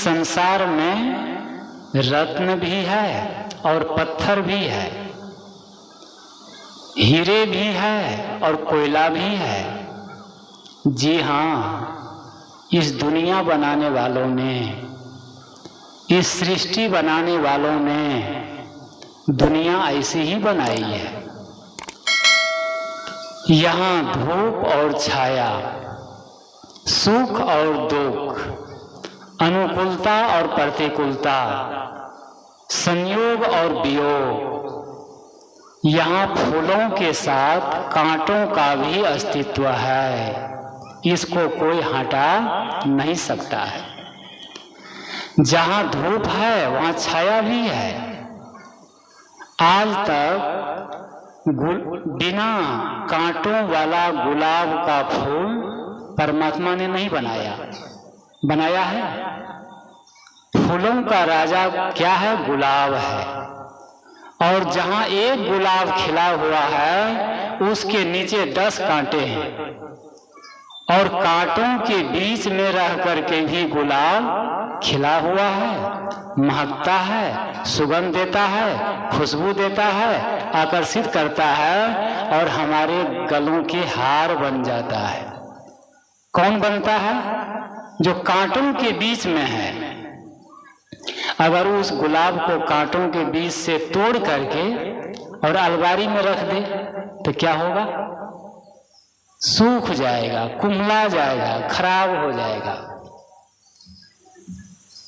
संसार में रत्न भी है और पत्थर भी है, हीरे भी है और कोयला भी है। जी हाँ, इस दुनिया बनाने वालों ने, इस सृष्टि बनाने वालों ने दुनिया ऐसी ही बनाई है। यहाँ धूप और छाया, सुख और दुख, अनुकूलता और प्रतिकूलता, संयोग और वियोग, यहाँ फूलों के साथ कांटों का भी अस्तित्व है। इसको कोई हटा नहीं सकता है। जहाँ धूप है वहाँ छाया भी है। आज तक बिना कांटों वाला गुलाब का फूल परमात्मा ने नहीं बनाया। बनाया है? फूलों का राजा क्या है? गुलाब है। और जहाँ एक गुलाब खिला हुआ है उसके नीचे 10 कांटे हैं, और कांटों के बीच में रह करके भी गुलाब खिला हुआ है, महकता है, सुगंध देता है, खुशबू देता है, आकर्षित करता है और हमारे गलों के हार बन जाता है। कौन बनता है? जो कांटों के बीच में है। अगर उस गुलाब को कांटों के बीच से तोड़ करके और अलमारी में रख दे तो क्या होगा? सूख जाएगा, कुम्हला जाएगा, खराब हो जाएगा।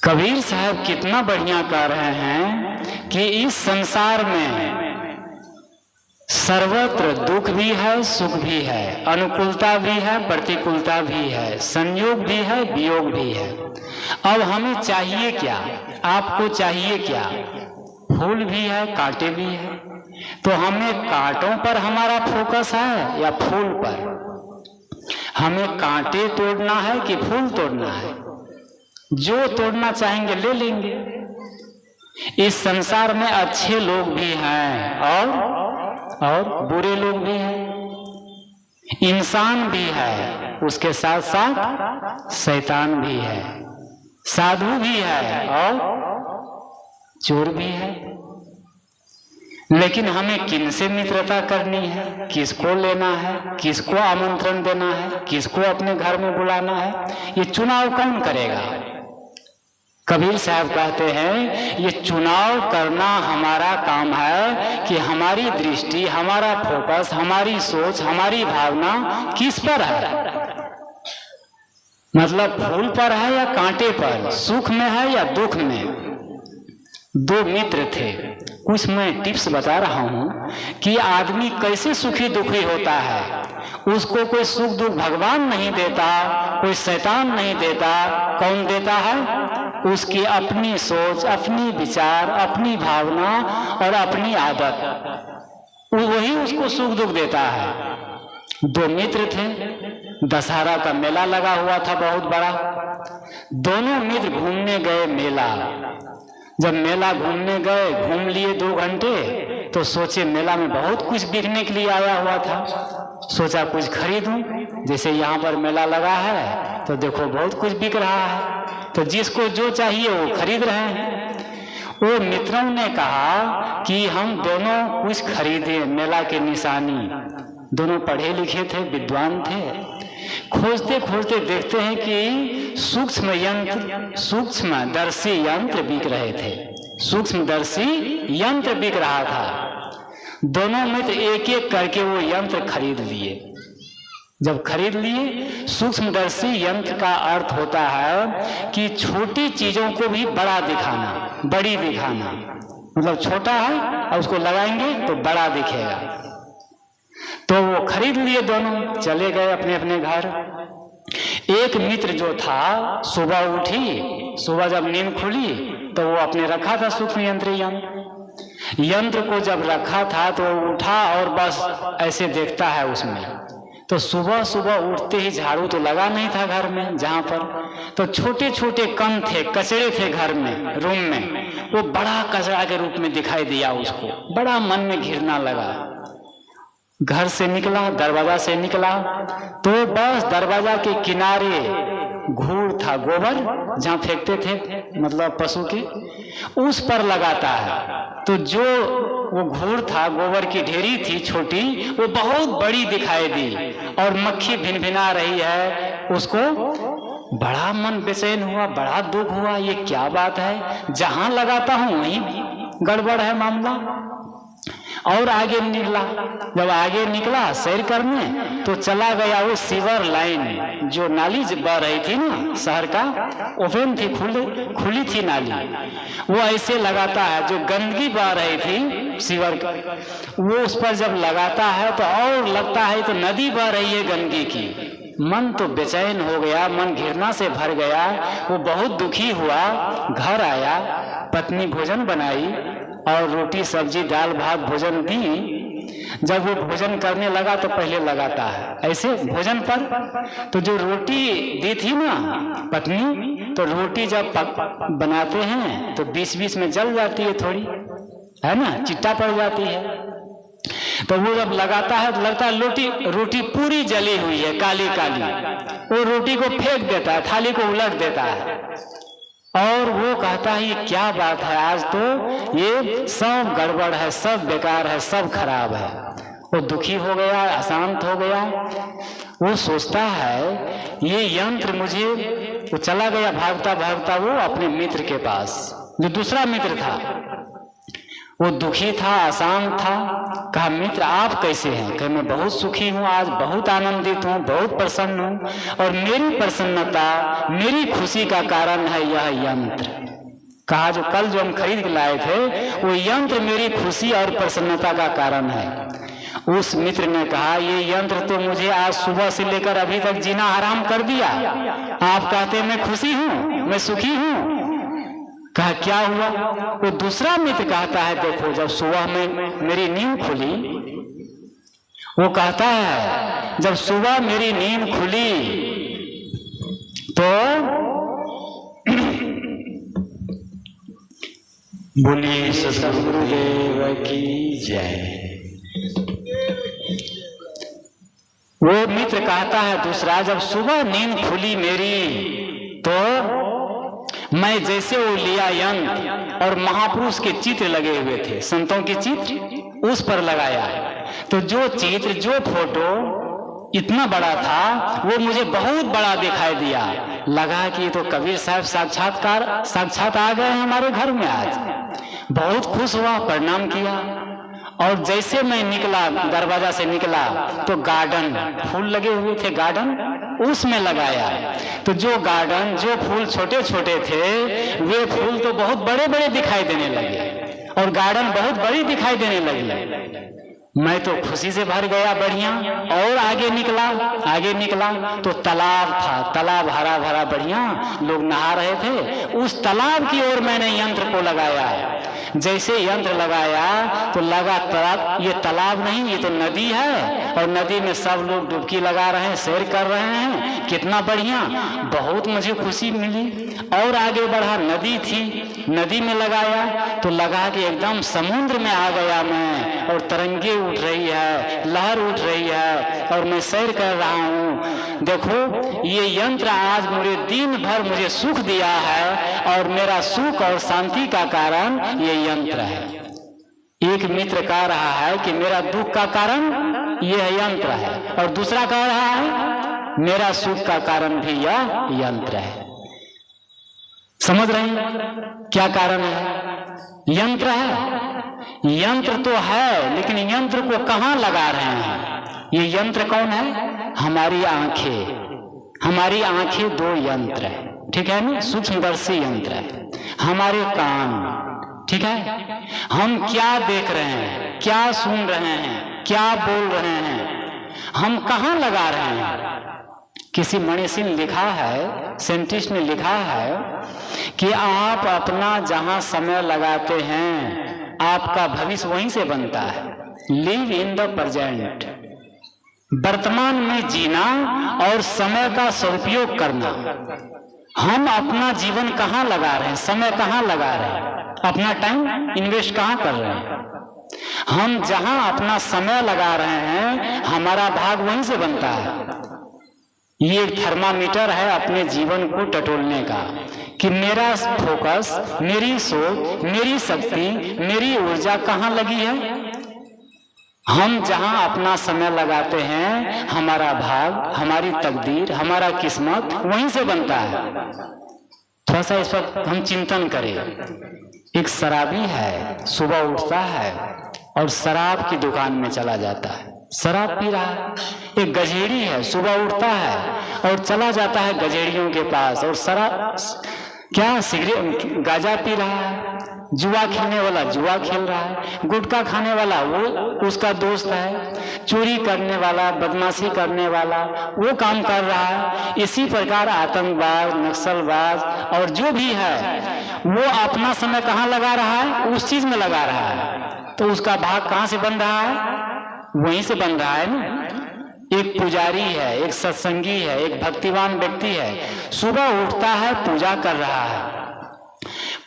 कबीर साहब कितना बढ़िया कह रहे हैं कि इस संसार में सर्वत्र दुख भी है, सुख भी है, अनुकूलता भी है, प्रतिकूलता भी है, संयोग भी है, वियोग भी है। अब हमें चाहिए क्या? आपको चाहिए क्या? फूल भी है, कांटे भी है। तो हमें कांटों पर हमारा फोकस है या फूल पर? हमें कांटे तोड़ना है कि फूल तोड़ना है? जो तोड़ना चाहेंगे ले लेंगे। इस संसार में अच्छे लोग भी हैं और बुरे लोग भी हैं। इंसान भी है, उसके साथ साथ शैतान भी है, साधु भी है और चोर भी है। लेकिन हमें किनसे मित्रता करनी है? किसको लेना है? किसको आमंत्रण देना है? किसको अपने घर में बुलाना है? ये चुनाव कौन करेगा? कबीर साहब कहते हैं ये चुनाव करना हमारा काम है कि हमारी दृष्टि, हमारा फोकस, हमारी सोच, हमारी भावना किस पर है। मतलब फूल पर है या कांटे पर, सुख में है या दुख में। 2 मित्र थे। कुछ मैं टिप्स बता रहा हूं कि आदमी कैसे सुखी दुखी होता है। उसको कोई सुख दुख भगवान नहीं देता, कोई शैतान नहीं देता। कौन देता है? उसकी अपनी सोच, अपनी विचार, अपनी भावना और अपनी आदत, वही उसको सुख दुख देता है। 2 मित्र थे। दशहरा का मेला लगा हुआ था बहुत बड़ा। दोनों मित्र घूमने गए मेला। जब मेला घूमने गए, घूम लिए 2 घंटे, तो सोचे मेला में बहुत कुछ बिकने के लिए आया हुआ था। सोचा कुछ खरीदूं। जैसे यहाँ पर मेला लगा है तो देखो बहुत कुछ बिक रहा है, तो जिसको जो चाहिए वो खरीद रहे हैं। वो मित्रों ने कहा कि हम दोनों कुछ खरीदे मेला के निशानी। दोनों पढ़े लिखे थे, विद्वान थे। खोजते खोजते देखते हैं कि सूक्ष्मदर्शी यंत्र बिक रहे थे। सूक्ष्मदर्शी यंत्र बिक रहा था। दोनों मित्र एक एक करके वो यंत्र खरीद लिए। जब खरीद लिए, सूक्ष्मदर्शी यंत्र का अर्थ होता है कि छोटी चीजों को भी बड़ा दिखाना, बड़ी दिखाना। मतलब छोटा है और उसको लगाएंगे तो बड़ा दिखेगा। तो वो खरीद लिए, दोनों चले गए अपने अपने घर। एक मित्र जो था, सुबह उठी, सुबह जब नींद खुली तो वो अपने रखा था सूक्ष्म यंत्र को जब रखा था तो उठा और बस ऐसे देखता है उसमें। तो सुबह सुबह उठते ही झाड़ू तो लगा नहीं था घर में, जहाँ पर तो छोटे छोटे कण थे, कचरे थे घर में, रूम में। वो बड़ा कचरा के रूप में दिखाई दिया उसको। बड़ा मन में घिरना लगा। घर से निकला, दरवाजा से निकला तो बस दरवाजा के किनारे घूर था, गोबर जहाँ फेंकते थे मतलब पशु के, उस पर लगाता है। तो जो वो घूर था, गोबर की ढेरी थी छोटी, वो बहुत बड़ी दिखाई दी और मक्खी भिनभिना रही है। उसको बड़ा मन बेचैन हुआ, बड़ा दुख हुआ, ये क्या बात है, जहां लगाता हूं वहीं गड़बड़ है मामला। और आगे निकला, जब आगे निकला सैर करने तो चला गया वो सीवर लाइन, जो नाली बह रही थी ना शहर का, ओपन थी, खुली थी नाली, वो ऐसे लगाता है। जो गंदगी बह रही थी सीवर का, वो उस पर जब लगाता है तो और लगता है तो नदी बह रही है गंदगी की। मन तो बेचैन हो गया, मन घृणा से भर गया, वो बहुत दुखी हुआ। घर आया, पत्नी भोजन बनाई और रोटी सब्जी दाल भात भोजन दी। जब वो भोजन करने लगा तो पहले लगाता है ऐसे भोजन पर, तो जो रोटी दी थी ना पत्नी, तो रोटी जब बनाते हैं तो बीच बीच में जल जाती है थोड़ी, है ना, चिट्टा पड़ जाती है। तो वो जब लगाता है तो लगता है रोटी पूरी जली हुई है, काली काली। वो रोटी को फेंक देता है, थाली को उलट देता है और वो कहता है ये क्या बात है, आज तो ये सब गड़बड़ है, सब बेकार है, सब खराब है। वो दुखी हो गया, अशांत हो गया। वो सोचता है ये यंत्र मुझे, वो चला गया भागता भागता वो अपने मित्र के पास, जो दूसरा मित्र था। वो दुखी था, अशांत था। कहा मित्र आप कैसे हैं? कहा मैं बहुत सुखी हूँ, आज बहुत आनंदित हूँ, बहुत प्रसन्न हूँ, और मेरी प्रसन्नता, मेरी खुशी का कारण है यह यंत्र। कहा जो कल जो हम खरीद के लाए थे वो यंत्र मेरी खुशी और प्रसन्नता का कारण है। उस मित्र ने कहा ये यंत्र तो मुझे आज सुबह से लेकर अभी तक जीना हराम कर दिया। आप कहते मैं खुशी हूँ, मैं सुखी हूँ। कहा क्या हुआ? वो दूसरा मित्र कहता है देखो जब सुबह में मेरी नींद खुली, वो कहता है जब सुबह मेरी नींद खुली तो बोलिए सद्गुरुदेव की जय। वो मित्र कहता है दूसरा जब सुबह नींद खुली मेरी तो मैं जैसे वो लिया यंत्र और महापुरुष के चित्र लगे हुए थे, संतों के चित्र, उस पर लगाया। तो जो चित्र, जो फोटो इतना बड़ा था वो मुझे बहुत बड़ा दिखाई दिया। लगा कि तो कबीर साहब साक्षात आ गए हमारे घर में आज। बहुत खुश हुआ, प्रणाम किया। और जैसे मैं निकला, दरवाजा से निकला तो गार्डन, फूल लगे हुए थे गार्डन, उसमें लगाया। तो जो गार्डन, जो फूल छोटे छोटे थे वे फूल तो बहुत बड़े बड़े दिखाई देने लगे और गार्डन बहुत बड़ी दिखाई देने लगी। मैं तो खुशी से भर गया, बढ़िया। और आगे निकला तो तालाब था, तालाब हरा भरा बढ़िया, लोग नहा रहे थे। उस तालाब की ओर मैंने यंत्र को लगाया। जैसे यंत्र लगाया तो लगा तालाब, ये तालाब नहीं ये तो नदी है, और नदी में सब लोग डुबकी लगा रहे हैं, सैर कर रहे हैं, कितना बढ़िया। बहुत मुझे खुशी मिली। और आगे बढ़ा, नदी थी, नदी में लगाया तो लगा कि एकदम समुद्र में आ गया मैं, और तरंगे उठ रही है, लहर उठ रही है, और मैं सैर कर रहा हूँ। देखो ये यंत्र आज मुझे दिन भर मुझे सुख दिया है, और मेरा सुख और शांति का कारण ये यंत्र है। एक मित्र कह रहा है कि मेरा दुख का कारण यह यंत्र है, और दूसरा कह रहा है मेरा सुख का कारण भी यह यंत्र है। समझ रहे हैं क्या कारण है? यंत्र है, यंत्र तो है, लेकिन यंत्र को कहाँ लगा रहे हैं? ये यंत्र कौन है? हमारी आंखें। हमारी आंखें दो यंत्र है, ठीक है ना, सूक्ष्मदर्शी यंत्र है। हमारे कान, ठीक है, हम क्या देख रहे हैं, क्या सुन रहे हैं, क्या बोल रहे हैं, हम कहाँ लगा रहे हैं? किसी मनीषी ने लिखा है, साइंटिस्ट ने लिखा है कि आप अपना जहां समय लगाते हैं आपका भविष्य वहीं से बनता है। लिव इन द प्रेजेंट, वर्तमान में जीना और समय का सदुपयोग करना। हम अपना जीवन कहाँ लगा रहे हैं, समय कहाँ लगा रहे हैं, अपना टाइम इन्वेस्ट कहाँ कर रहे हैं? हम जहां अपना समय लगा रहे हैं हमारा भाग वहीं से बनता है। ये एक थर्मामीटर है अपने जीवन को टटोलने का कि मेरा फोकस, मेरी सोच, मेरी शक्ति, मेरी ऊर्जा कहाँ लगी है। हम जहां अपना समय लगाते हैं, हमारा भाग, हमारी तकदीर, हमारा किस्मत वहीं से बनता है। थोड़ा सा इस वक्त हम चिंतन करें। एक शराबी है, सुबह उठता है और शराब की दुकान में चला जाता है, शराब पी रहा है। एक गजेड़ी है, सुबह उठता है और चला जाता है गजेड़ियों के पास और शराब क्या सिगरेट गांजा पी रहा है। जुआ खेलने वाला जुआ खेल रहा है, गुटखा खाने वाला वो उसका दोस्त है, चोरी करने वाला, बदमाशी करने वाला वो काम कर रहा है। इसी प्रकार आतंकवाद, नक्सलवाद और जो भी है वो अपना समय कहाँ लगा रहा है, उस चीज में लगा रहा है। तो उसका भाग कहाँ से बन रहा है, वहीं से बन रहा है ना। एक पुजारी है, एक सत्संगी है, एक भक्तिवान व्यक्ति है, सुबह उठता है, पूजा कर रहा है,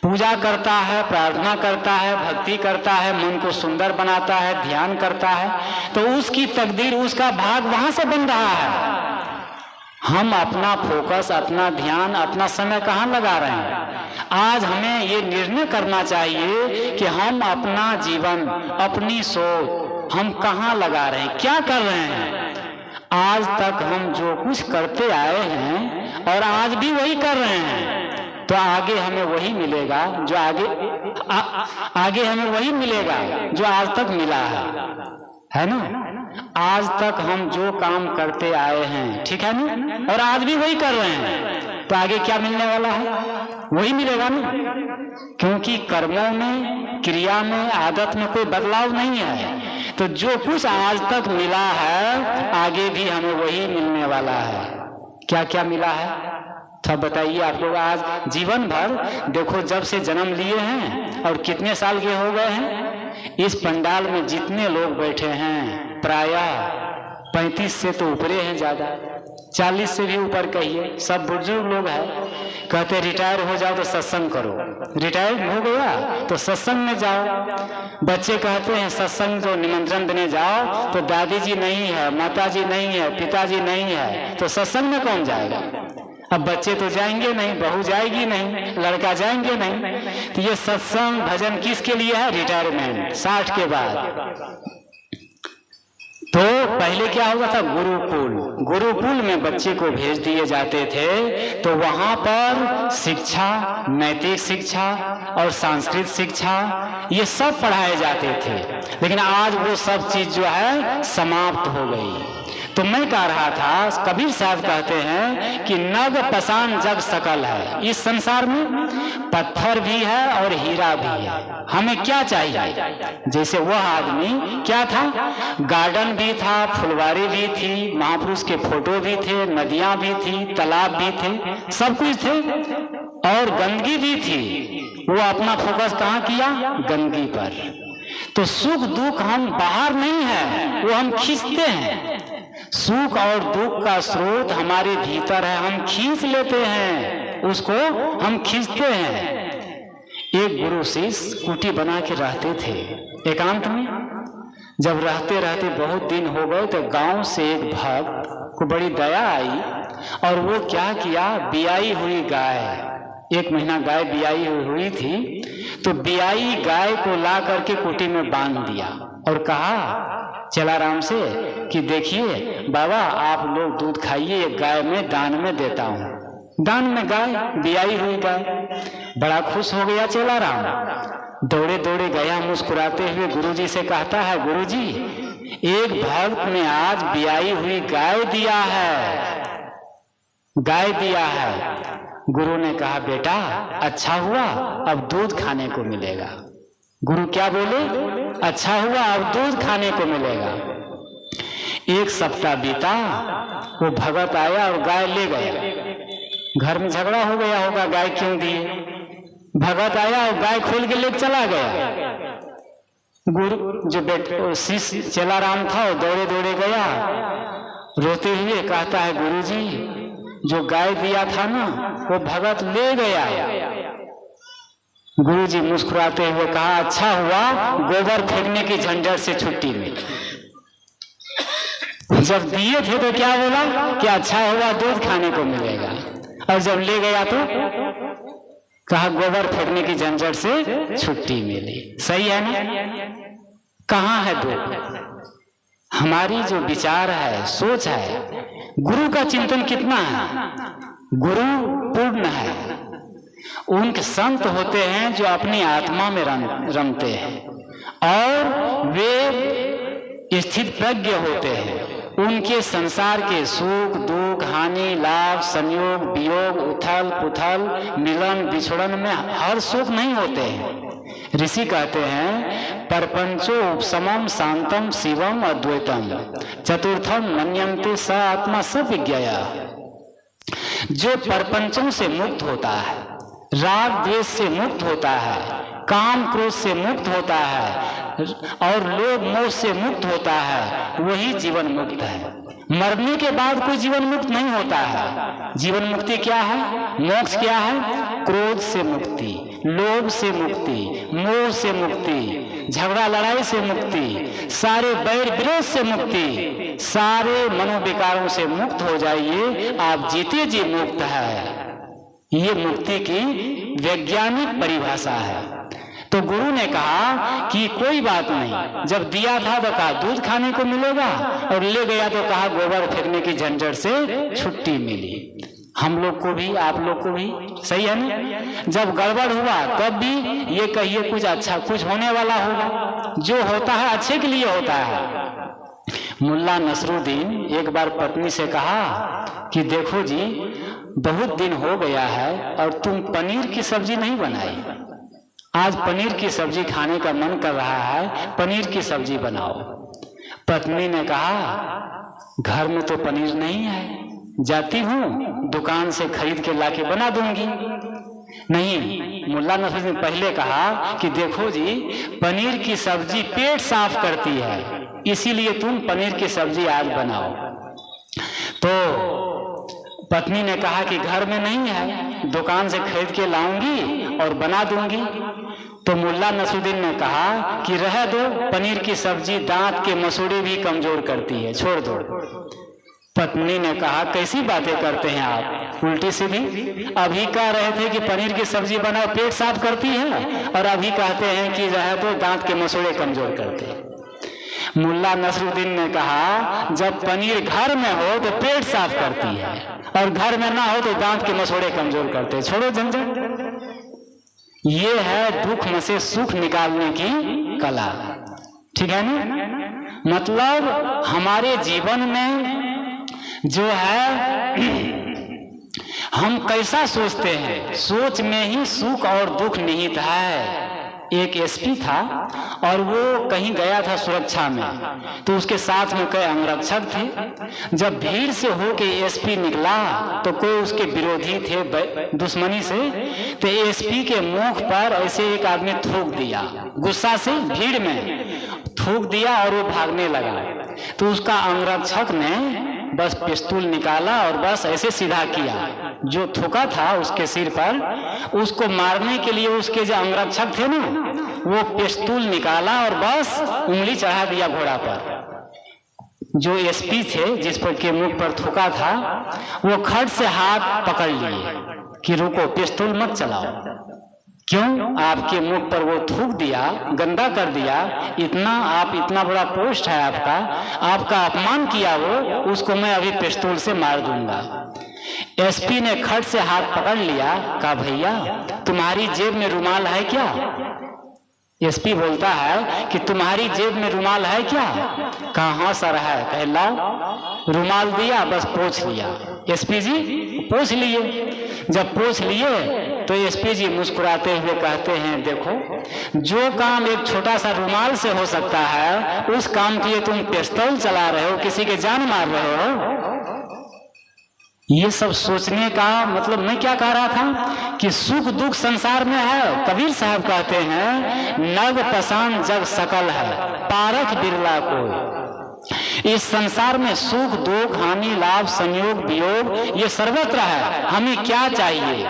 पूजा करता है, प्रार्थना करता है, भक्ति करता है, मन को सुंदर बनाता है, ध्यान करता है, तो उसकी तकदीर, उसका भाग वहां से बन रहा है। हम अपना फोकस, अपना ध्यान, अपना समय कहाँ लगा रहे हैं। आज हमें ये निर्णय करना चाहिए कि हम अपना जीवन, अपनी सोच हम कहाँ लगा रहे हैं, क्या कर रहे हैं। आज तक हम जो कुछ करते आए हैं और आज भी वही कर रहे हैं, तो आगे हमें वही मिलेगा जो आगे हमें वही मिलेगा जो आज तक मिला है ना। आज तक हम जो काम करते आए हैं, ठीक है ना, और आज भी वही कर रहे हैं, तो आगे क्या मिलने वाला है, वही मिलेगा ना। क्योंकि कर्मों में, क्रिया में, आदत में कोई बदलाव नहीं है। तो जो कुछ आज तक मिला है, आगे भी हमें वही मिलने वाला है। क्या क्या मिला है, तो बताइए आप लोग। आज जीवन भर देखो, जब से जन्म लिए हैं और कितने साल के हो गए हैं, इस पंडाल में जितने लोग बैठे हैं प्रायः 35 से तो ऊपरे हैं, ज्यादा 40 से भी ऊपर कहिए। सब बुजुर्ग लोग हैं। कहते रिटायर हो जाओ तो सत्संग करो, रिटायर हो गया तो सत्संग में जाओ। बच्चे कहते हैं सत्संग जो निमंत्रण देने जाओ तो दादी जी नहीं है, माता जी नहीं है, पिताजी नहीं है, तो सत्संग में कौन जाएगा। अब बच्चे तो जाएंगे नहीं, बहू जाएगी नहीं, लड़का जाएंगे नहीं, तो ये सत्संग भजन किसके लिए है, रिटायरमेंट 60 के बाद। तो पहले क्या होता था, गुरुकुल, गुरुकुल में बच्चे को भेज दिए जाते थे, तो वहां पर शिक्षा, नैतिक शिक्षा और सांस्कृतिक शिक्षा ये सब पढ़ाए जाते थे। लेकिन आज वो सब चीज जो है समाप्त हो गई। तो मैं कह रहा था, कबीर साहब कहते हैं कि नग पसान जग सकल है। इस संसार में पत्थर भी है और हीरा भी है। हमें क्या चाहिए, जैसे वह आदमी क्या था, गार्डन भी था, फुलवारी भी थी, महापुरुष के फोटो भी थे, नदियां भी थी, तालाब भी थे, सब कुछ थे और गंदगी भी थी। वो अपना फोकस कहाँ किया, गंदगी पर। तो सुख दुख हम बाहर नहीं है, वो हम खींचते हैं। सुख और दुख का स्रोत हमारे भीतर है, हम खींच लेते हैं, उसको हम खींचते हैं। एक गुरु शिष्य कुटी बना के रहते थे एकांत में। जब रहते रहते बहुत दिन हो गए तो गांव से एक भक्त को बड़ी दया आई और वो क्या किया, बियाई हुई गाय, 1 महीना गाय बियाई हुई थी, तो बियाई गाय को ला करके कुटी में बांध दिया और कहा चेलाराम से कि देखिए बाबा, आप लोग दूध खाइए, एक गाय में दान में देता हूँ। दान में गाय, बियाई हुई गाय। बड़ा खुश हो गया चेलाराम, दौड़े दौड़े गया, मुस्कुराते हुए गुरुजी से कहता है, गुरुजी एक भक्त ने आज बियाई हुई गाय दिया है, गाय दिया है। गुरु ने कहा, बेटा अच्छा हुआ, अब दूध खाने को मिलेगा। गुरु क्या बोले, अच्छा हुआ अब दूध खाने को मिलेगा। 1 सप्ताह बीता, वो भगत आया और गाय ले गया। घर में झगड़ा हो गया होगा, गाय क्यों दिए। भगत आया और गाय खोल के लेके चला गया। गुरु जो शिष्य चेलाराम था वो दौड़े दौड़े गया, रोते हुए कहता है, गुरुजी जो गाय दिया था ना वो भगत ले गया। गुरुजी मुस्कुराते हुए कहा, अच्छा हुआ गोबर फेंकने की झंझट से छुट्टी मिली। जब दिए थे तो क्या बोला कि अच्छा होगा दूध खाने को मिलेगा, और जब ले गया तो कहा गोबर फेंकने की झंझट से छुट्टी मिली। सही है ना? कहाँ है दुख? हमारी जो विचार है, सोच है। गुरु का चिंतन कितना है? गुरु पूर्ण है। उनके संत होते हैं जो अपनी आत्मा में रमते हैं और वे स्थित प्रज्ञ होते हैं। उनके संसार के सुख दुख हानि लाभ संयोग वियोग उथल पुथल मिलन बिछड़न में हर सुख नहीं होते हैं। ऋषि कहते हैं परपंचो उपशमम शांतम शिवम अद्वैतम चतुर्थम मन्यन्ते स आत्मा स विज्ञया। जो परपंचों से मुक्त होता है, राग द्वेष से मुक्त होता है, काम क्रोध से मुक्त होता है और लोभ मोह से मुक्त होता है, वही जीवन मुक्त है। मरने के बाद कोई जीवन मुक्त नहीं होता है। जीवन मुक्ति क्या है? मोक्ष क्या है? क्रोध से मुक्ति, लोभ से मुक्ति, मोह से मुक्ति, झगड़ा लड़ाई से मुक्ति, सारे बैर विरोध से मुक्ति, सारे मनोविकारों से मुक्त हो जाइए, आप जीते जी मुक्त है। ये मुक्ति की वैज्ञानिक परिभाषा है। तो गुरु ने कहा कि कोई बात नहीं, जब दिया था तो कहा दूध खाने को मिलेगा, और ले गया तो कहा गोबर फेंकने की झंझट से छुट्टी मिली। हम लोग को भी, आप लोग को भी, सही है ना? जब गड़बड़ हुआ तब भी ये कहिए कुछ अच्छा, कुछ होने वाला होगा। जो होता है अच्छे के लिए होता है। मुल्ला नसरुद्दीन एक बार पत्नी से कहा कि देखो जी, बहुत दिन हो गया है और तुम पनीर की सब्जी नहीं बनाई। आज पनीर की सब्जी खाने का मन कर रहा है, पनीर की सब्जी बनाओ। पत्नी ने कहा घर में तो पनीर नहीं है, जाती हूँ दुकान से खरीद के लाके बना दूंगी। नहीं, मुल्ला नसरुद्दीन पहले कहा कि देखो जी, पनीर की सब्जी पेट साफ करती है, इसीलिए तुम पनीर की सब्जी आज बनाओ। तो पत्नी ने कहा कि घर में नहीं है, दुकान से खरीद के लाऊंगी और बना दूंगी। तो मुल्ला नसरुद्दीन ने कहा कि रह दो, पनीर की सब्जी दांत के मसूड़े भी कमजोर करती है, छोड़ दो। पत्नी ने कहा कैसी बातें करते हैं आप, उल्टी सीधी। अभी कह रहे थे कि पनीर की सब्जी बनाओ पेट साफ करती है, और अभी कहते हैं कि रह दो दांत के मसूड़े कमजोर करते हैं। मुल्ला नसरुद्दीन ने कहा जब पनीर घर में हो तो पेट साफ करती है, और घर में ना हो तो दांत के मसूड़े कमजोर करते हैं, छोड़ो झंझट। ये है दुख में से सुख निकालने की कला। ठीक है ना? मतलब हमारे जीवन में जो है हम कैसा सोचते हैं, सोच में ही सुख और दुख निहित है। एक एसपी था और वो कहीं गया था सुरक्षा में, तो उसके साथ में कई अंगरक्षक थे। जब भीड़ से होके एसपी निकला तो कोई उसके विरोधी थे दुश्मनी से, तो एसपी के मुख पर ऐसे एक आदमी थूक दिया, गुस्सा से भीड़ में थूक दिया और वो भागने लगा। तो उसका अंगरक्षक ने बस पिस्तौल निकाला और बस ऐसे सीधा किया, जो थूका था उसके सिर पर, उसको मारने के लिए उसके जो अंगरक्षक थे ना, वो पिस्तौल निकाला और बस उंगली चढ़ा दिया घोड़ा पर। जो एसपी थे जिस पर के मुख पर थूका था, वो खट से हाथ पकड़ लिए कि रुको, पिस्तौल मत चलाओ। क्यों? आपके मुख पर वो थूक दिया, गंदा कर दिया, इतना बड़ा पोस्ट है आपका, आपका अपमान किया वो, उसको मैं अभी पिस्तौल से मार दूंगा। एसपी ने खट से हाथ पकड़ लिया, कहा भैया तुम्हारी जेब में रुमाल है क्या? एसपी बोलता है कि तुम्हारी जेब में रुमाल है क्या? कहा हाँ सर है। कहे लाओ। रुमाल दिया, बस पोंछ लिया। एसपी जी पोंछ लिए। जब पोंछ लिए तो एसपी जी मुस्कुराते हुए कहते हैं देखो, जो काम एक छोटा सा रुमाल से हो सकता है, उस काम के लिए तुम पिस्तौल चला रहे हो, किसी के जान मार रहे हो। ये सब सोचने का मतलब मैं क्या कह रहा था कि सुख दुख संसार में है। कबीर साहब कहते हैं नग पसान जग सकल है, पारख बिरला कोई। इस संसार में सुख दुख हानि लाभ संयोग वियोग ये सर्वत्र है। हमें क्या चाहिए?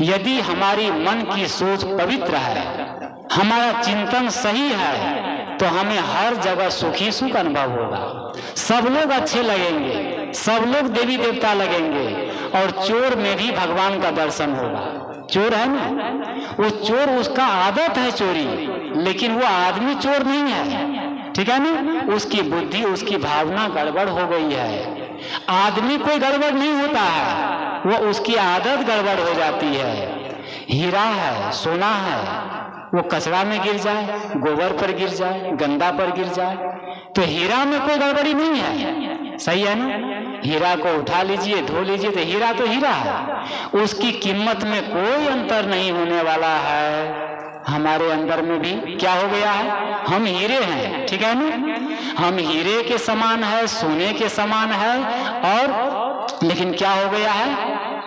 यदि हमारी मन की सोच पवित्र है, हमारा चिंतन सही है, तो हमें हर जगह सुख ही सुख अनुभव होगा। सब लोग अच्छे लगेंगे, सब लोग देवी देवता लगेंगे, और चोर में भी भगवान का दर्शन होगा। चोर है ना, वो चोर, उसका आदत है चोरी, लेकिन वो आदमी चोर नहीं है, ठीक है ना। उसकी बुद्धि, उसकी भावना गड़बड़ हो गई है। आदमी कोई गड़बड़ नहीं होता है, वो उसकी आदत गड़बड़ हो जाती है। हीरा है, सोना है, वो कचरा में गिर जाए, गोबर पर गिर जाए, गंदा पर गिर जाए, तो हीरा में कोई गड़बड़ी नहीं है, सही है ना। हीरा को उठा लीजिए, धो लीजिए, तो हीरा तो हीरा है, उसकी कीमत में कोई अंतर नहीं होने वाला है। हमारे अंदर में भी क्या हो गया है, हम हीरे हैं, ठीक है ना। हम हीरे के समान है, सोने के समान है, और लेकिन क्या हो गया है,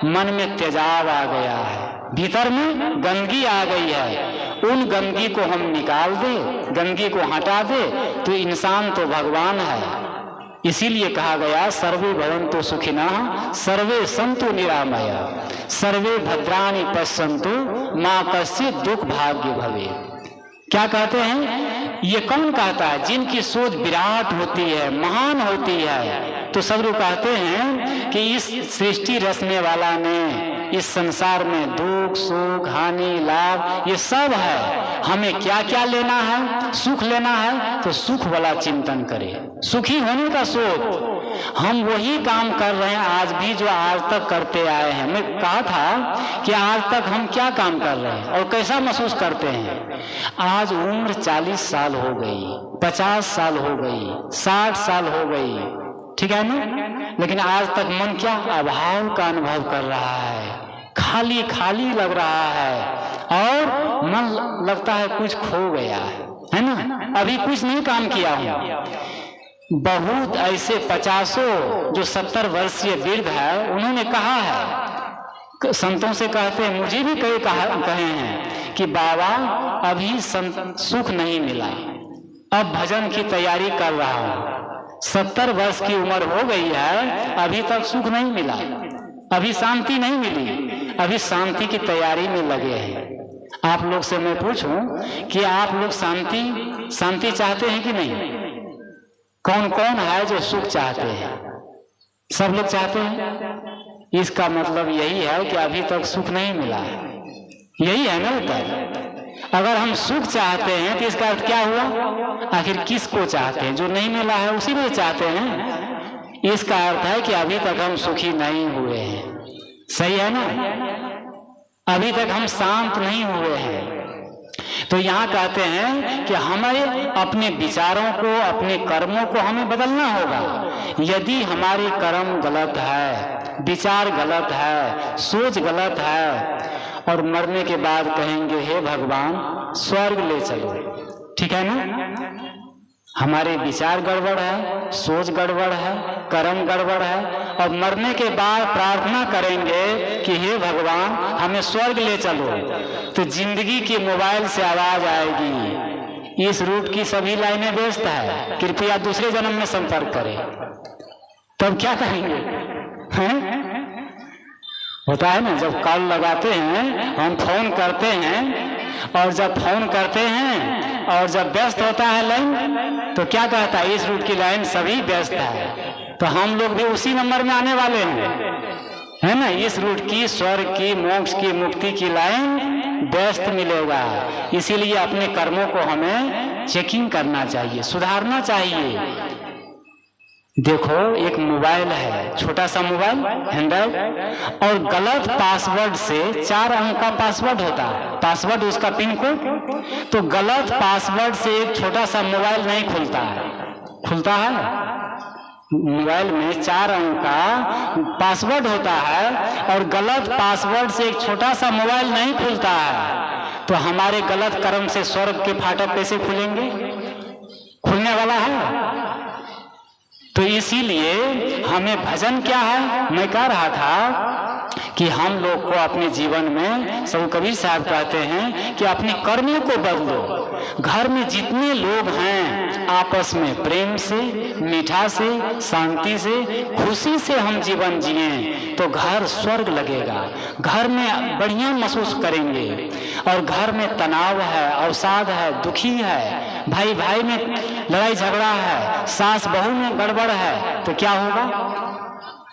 मन में तेजाब आ गया है, भीतर में गंदगी आ गई है। उन गंदगी को हम निकाल दे, गंदगी को हटा दे, तो इंसान तो भगवान है। इसीलिए कहा गया सर्वे भवन्तु सुखिनः सर्वे सन्तु निरामया सर्वे भद्राणि पश्यन्तु मा कश्चित् दुख भाग्य भवेत्। क्या कहते हैं, ये कौन कहता है, जिनकी सोच विराट होती है, महान होती है, तो सब लोग कहते हैं कि इस सृष्टि रचने वाला ने इस संसार में दुख, सुख, हानि, लाभ, ये सब है। हमें क्या क्या लेना है, सुख लेना है, तो सुख वाला चिंतन करें, सुखी होने का सोच। हम वही काम कर रहे हैं आज भी जो आज तक करते आए हैं। मैं कहा था कि आज तक हम क्या काम कर रहे हैं और कैसा महसूस करते हैं। आज उम्र 40 साल हो गई, 50 साल हो गई, 60 साल हो गई, ठीक है ना, लेकिन आज तक मन क्या अभाव का अनुभव कर रहा है, खाली खाली लग रहा है, और मन लगता है कुछ खो गया है ना। अभी कुछ नहीं काम किया हूं। बहुत ऐसे 50 जो 70 वर्षीय वृद्ध है, उन्होंने कहा है, संतों से कहते हैं, मुझे भी कहे हैं कि बाबा अभी सुख नहीं मिला, अब भजन की तैयारी कर रहा हूं, 70 वर्ष की उम्र हो गई है, अभी तक सुख नहीं मिला, अभी शांति नहीं मिली, अभी शांति की तैयारी में लगे हैं। आप लोग से मैं पूछूं कि आप लोग शांति चाहते हैं कि नहीं? कौन कौन है जो सुख चाहते हैं? सब लोग चाहते हैं। इसका मतलब यही है कि अभी तक सुख नहीं मिला है, यही है ना उत्तर। अगर हम सुख चाहते हैं तो इसका अर्थ क्या हुआ, आखिर किसको चाहते हैं? जो नहीं मिला है उसी को चाहते हैं। इसका अर्थ है कि अभी तक हम सुखी नहीं हुए हैं, सही है ना, अभी तक हम शांत नहीं हुए हैं। तो यहाँ कहते हैं कि हमें अपने विचारों को, अपने कर्मों को हमें बदलना होगा। यदि हमारे कर्म गलत है, विचार गलत है, सोच गलत है, और मरने के बाद कहेंगे हे भगवान स्वर्ग ले चलो, ठीक है ना, हमारे विचार गड़बड़ है, सोच गड़बड़ है, कर्म गड़बड़ है, और मरने के बाद प्रार्थना करेंगे कि हे भगवान हमें स्वर्ग ले चलो, तो जिंदगी की मोबाइल से आवाज आएगी, इस रूट की सभी लाइनें व्यस्त है, कृपया दूसरे जन्म में संपर्क करें। तब क्या करेंगे? हैं? होता है ना, जब कॉल लगाते हैं, हम फोन करते हैं, और जब फोन करते हैं और जब व्यस्त होता है लाइन, तो क्या कहता है, इस रूट की लाइन सभी व्यस्त है, तो हम लोग भी उसी नंबर में आने वाले हैं, है ना। इस रूट की, स्वर्ग की, मोक्ष की, मुक्ति की लाइन व्यस्त मिलेगा। इसीलिए अपने कर्मों को हमें चेकिंग करना चाहिए, सुधारना चाहिए। देखो एक मोबाइल है, छोटा सा मोबाइल एंड्रॉइड, और गलत पासवर्ड से 4 अंक का पासवर्ड होता है, पासवर्ड उसका पिन कोड, तो गलत पासवर्ड से एक छोटा सा मोबाइल नहीं खुलता है। खुलता है मोबाइल में 4 अंक का पासवर्ड होता है, और गलत पासवर्ड से एक छोटा सा मोबाइल नहीं खुलता है। तो हमारे गलत कर्म से स्वर्ग के फाटक कैसे खुलेंगे? खुलने वाला है। तो इसीलिए हमें भजन क्या है, मैं कह रहा था कि हम लोग को अपने जीवन में, सब कबीर साहब कहते हैं कि अपने कर्मों को बदलो। घर में जितने लोग हैं आपस में प्रेम से, मीठा से, शांति से, खुशी से हम जीवन जिए तो घर स्वर्ग लगेगा। घर में बढ़िया महसूस करेंगे। और घर में तनाव है, अवसाद है, दुखी है, भाई भाई में लड़ाई झगड़ा है, सास बहू में गड़बड़ है तो क्या होगा?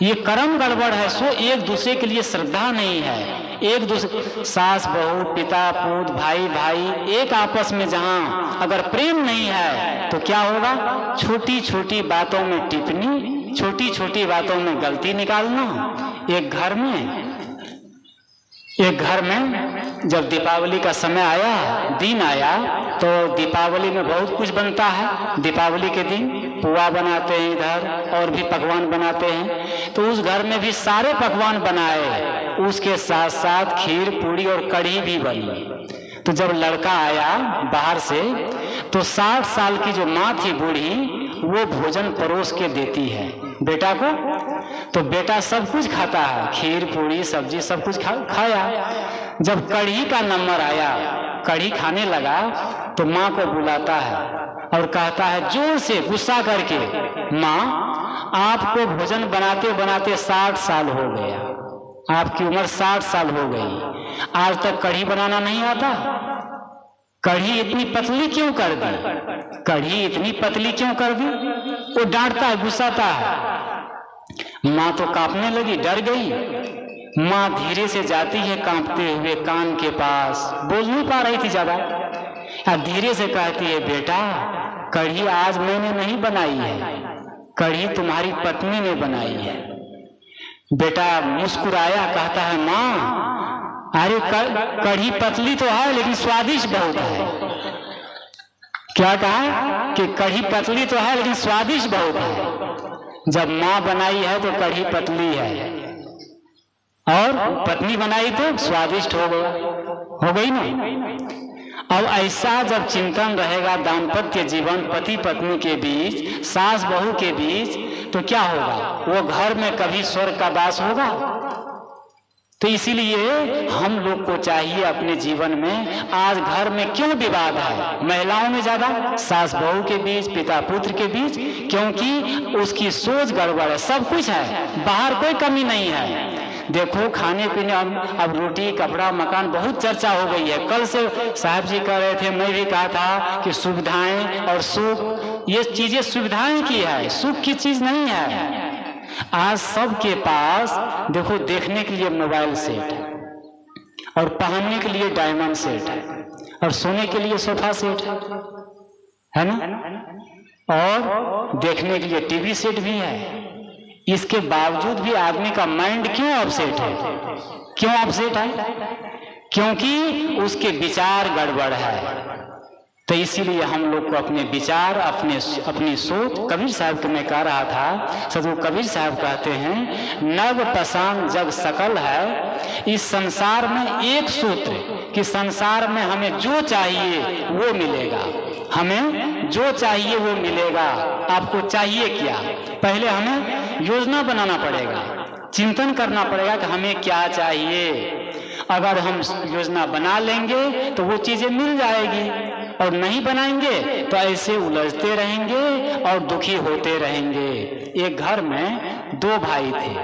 ये कर्म गड़बड़ है। सो एक दूसरे के लिए श्रद्धा नहीं है। एक दूसरे सास बहू, पिता पुत्र, भाई भाई एक आपस में जहां अगर प्रेम नहीं है तो क्या होगा? छोटी छोटी बातों में टिप्पणी, छोटी छोटी बातों में गलती निकालना। एक घर में जब दीपावली का समय आया, दिन आया, तो दीपावली में बहुत कुछ बनता है। दीपावली के दिन पुआ बनाते हैं इधर, और भी पकवान बनाते हैं। तो उस घर में भी सारे पकवान बनाए, उसके साथ साथ खीर पूड़ी और कढ़ी भी बनी। तो जब लड़का आया बाहर से तो 60 साल की जो माँ थी बूढ़ी, वो भोजन परोस के देती है बेटा को। तो बेटा सब कुछ खाता है, खीर पूड़ी सब्जी सब कुछ खाया। जब कढ़ी का नंबर आया, कढ़ी खाने लगा तो माँ को बुलाता है और कहता है जोर से गुस्सा करके, माँ आपको भोजन बनाते बनाते 60 साल हो गया, आपकी उम्र 60 साल हो गई, आज तक कढ़ी बनाना नहीं आता? कढ़ी इतनी पतली क्यों कर दी? कढ़ी इतनी पतली क्यों कर दी? वो डांटता है, गुस्साता है। माँ तो कांपने लगी, डर गई। माँ धीरे से जाती है कांपते हुए कान के पास, बोल नहीं पा रही थी ज्यादा, धीरे से कहती है, बेटा कढ़ी आज मैंने नहीं बनाई है, कढ़ी तुम्हारी पत्नी ने बनाई है। बेटा मुस्कुराया, कहता है, माँ अरे कढ़ी पतली तो है लेकिन स्वादिष्ट बहुत है। क्या कहा? कि कढ़ी पतली तो है लेकिन स्वादिष्ट बहुत है। जब माँ बनाई है तो कढ़ी पतली है और पत्नी बनाई तो स्वादिष्ट हो गई ना। अब ऐसा जब चिंतन रहेगा दाम्पत्य जीवन, पति पत्नी के बीच, सास बहू के बीच, तो क्या होगा? वो घर में कभी स्वर्ग का वास होगा? तो इसीलिए हम लोग को चाहिए अपने जीवन में, आज घर में क्यों विवाद है? महिलाओं में ज्यादा, सास बहू के बीच, पिता पुत्र के बीच, क्योंकि उसकी सोच गड़बड़ है। सब कुछ है, बाहर कोई कमी नहीं है। देखो खाने पीने, अब रोटी कपड़ा मकान बहुत चर्चा हो गई है। कल से साहब जी कह रहे थे, मैं भी कहा था कि सुविधाएं और सुख, ये चीजें सुविधाएं की है, सुख की चीज नहीं है। आज सबके पास देखो, देखने के लिए मोबाइल सेट है, और पहनने के लिए डायमंड सेट है, और सोने के लिए सोफा सेट है ना, और देखने के लिए टीवी सेट भी है। इसके बावजूद भी आदमी का माइंड क्यों अपसेट है? क्यों अपसेट है? क्योंकि उसके विचार गड़बड़ है। तो इसीलिए हम लोग को अपने विचार, अपनी सोच, कबीर साहब को मैं कह रहा था, सदगुरु कबीर साहब कहते हैं, नव पसान जग सकल है। इस संसार में एक सूत्र कि संसार में हमें जो चाहिए वो मिलेगा, हमें जो चाहिए वो मिलेगा। आपको चाहिए क्या? पहले हमें योजना बनाना पड़ेगा, चिंतन करना पड़ेगा कि हमें क्या चाहिए। अगर हम योजना बना लेंगे तो वो चीजें मिल जाएगी, और नहीं बनाएंगे तो ऐसे उलझते रहेंगे और दुखी होते रहेंगे। एक घर में 2 भाई थे,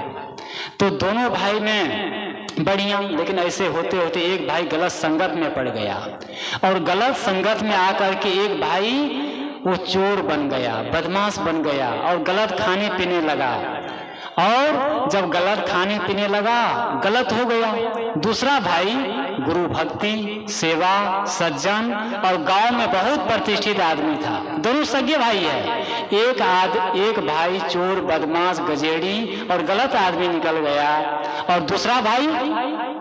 तो दोनों भाई में बढ़िया, लेकिन ऐसे होते होते एक भाई गलत संगत में पड़ गया, और गलत संगत में आकर के एक भाई वो चोर बन गया, बदमाश बन गया, और गलत खाने पीने लगा। और जब गलत खाने पीने लगा, गलत हो गया। दूसरा भाई गुरु भक्ति, सेवा, सज्जन, और गांव में बहुत प्रतिष्ठित आदमी था। दोनों सगे भाई है। एक भाई चोर, बदमाश, गजेड़ी और गलत आदमी निकल गया, और दूसरा भाई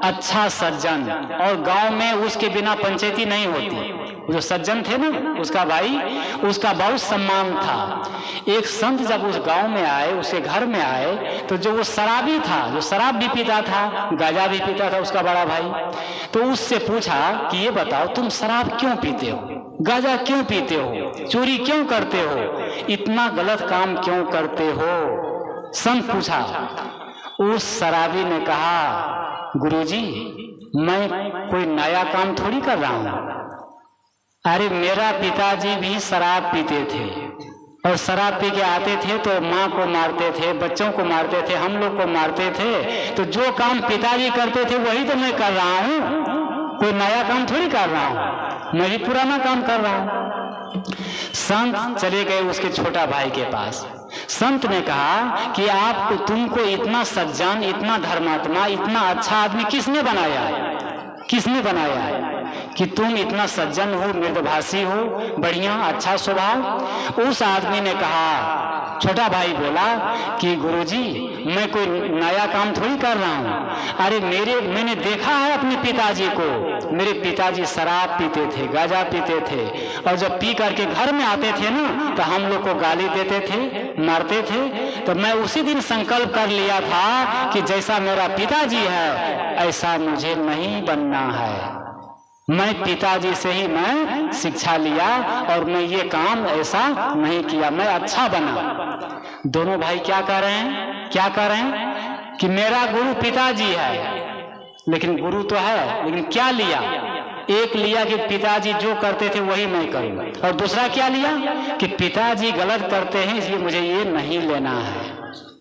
अच्छा सज्जन, और गांव में उसके बिना पंचायती नहीं होती। जो सज्जन थे ना, उसका भाई, उसका बहुत सम्मान था। एक संत जब उस गांव में आए, उसके घर में आए, तो जो वो शराबी था, जो शराब भी पीता था, गांजा भी पीता था, उसका बड़ा भाई, तो उससे पूछा कि ये बताओ तुम शराब क्यों पीते हो, गांजा क्यों पीते हो, चोरी क्यों करते हो, इतना गलत काम क्यों करते हो? संत पूछा। उस शराबी ने कहा, गुरुजी मैं कोई नया काम थोड़ी कर रहा हूं, अरे मेरा पिताजी भी शराब पीते थे और शराब पी के आते थे तो माँ को मारते थे, बच्चों को मारते थे, हम लोग को मारते थे। तो जो काम पिताजी करते थे वही तो मैं कर रहा हूँ, कोई नया काम थोड़ी कर रहा हूँ, मैं भी पुराना काम कर रहा हूँ। संत चले गए उसके छोटा भाई के पास। संत ने कहा कि आपको, तुमको इतना सज्जन, इतना धर्मात्मा, इतना अच्छा आदमी किसने बनाया है? किसने बनाया है कि तुम इतना सज्जन हो, मृदभाषी हो, बढ़िया अच्छा स्वभाव? उस आदमी ने कहा, छोटा भाई बोला कि गुरुजी मैं कोई नया काम थोड़ी कर रहा हूँ। अरे मैंने देखा है अपने पिताजी को, मेरे पिताजी शराब पीते थे, गांजा पीते थे, और जब पी करके घर में आते थे ना तो हम लोग को गाली देते थे, मारते थे। तो मैं उसी दिन संकल्प कर लिया था कि जैसा मेरा पिताजी है ऐसा मुझे नहीं बनना है। मैं पिताजी से ही मैं शिक्षा लिया और मैं ये काम ऐसा नहीं किया, मैं अच्छा बना। दोनों भाई क्या कर रहे हैं? क्या कर रहे हैं कि मेरा गुरु पिताजी है, लेकिन गुरु तो है, लेकिन क्या लिया? एक लिया कि पिताजी जो करते थे वही मैं करूं, और दूसरा क्या लिया कि पिताजी गलत करते हैं इसलिए मुझे ये नहीं लेना है।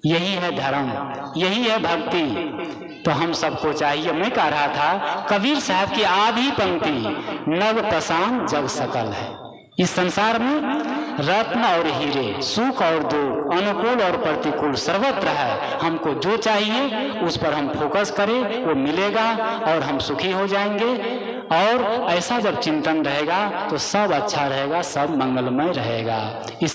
यही है धर्म, यही है भक्ति। तो हम सबको चाहिए, मैं कह रहा था कबीर साहब की आधी पंक्ति, नव पसान जग सकल है। इस संसार में रत्न और हीरे, सुख और दुख, अनुकूल और प्रतिकूल सर्वत्र है। हमको जो चाहिए उस पर हम फोकस करें, वो मिलेगा और हम सुखी हो जाएंगे। और ऐसा जब चिंतन रहेगा तो सब अच्छा रहेगा, सब मंगलमय रहेगा। इस